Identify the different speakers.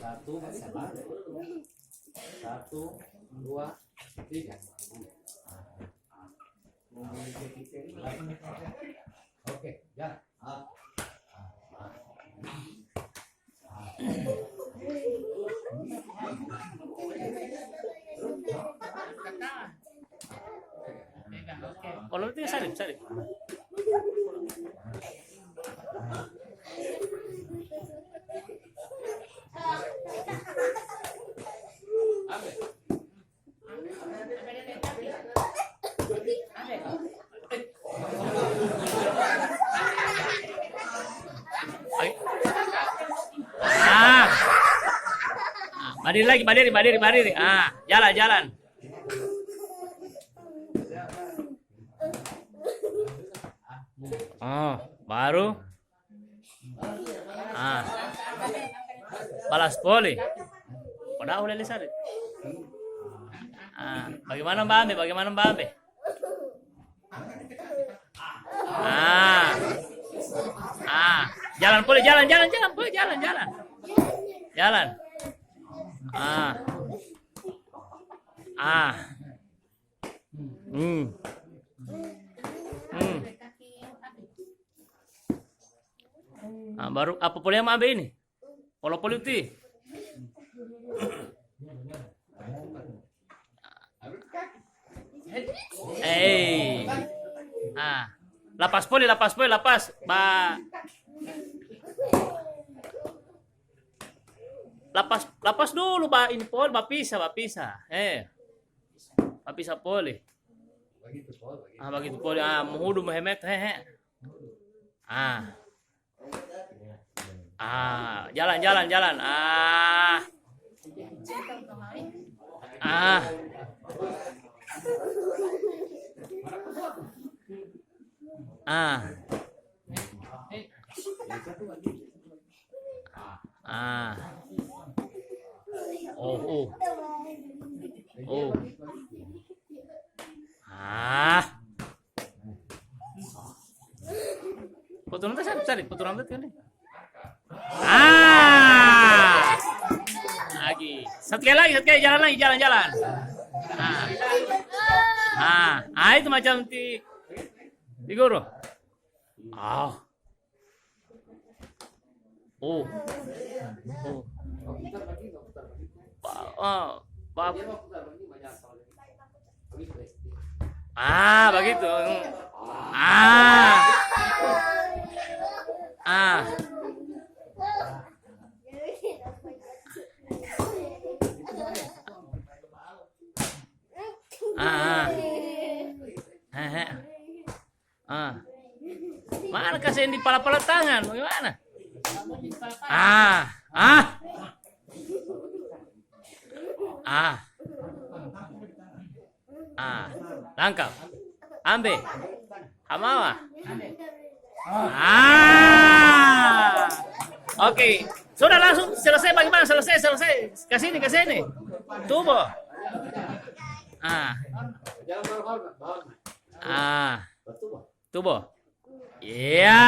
Speaker 1: Satu, satu, dua, tiga. Oke, ya.
Speaker 2: Kalau itu salib. Berdiri lagi. Jalan. Oh, baru. Balas poli. Udah lihat. Bagaimana Mbak Ambe? Jalan poli, jalan. Baru apa poli yang Ambe ini? Polo politik. Lapas poli. Lapas dulu, ini poli, bapisa. Bapisa poli. Begitu poli. Menghudu mehemet, jalan. Potong cari potong rambut kan nih. Lagi. Satu kali jalan. Itu macam di guru. Begitu. Mana kasih di pala-pala tangan? Bagaimana? Tangkap. Ambe. Hamawa. Oke. Sudah langsung selesai bagaimana? Selesai. Ke sini. Tubo. Tubo. Iya.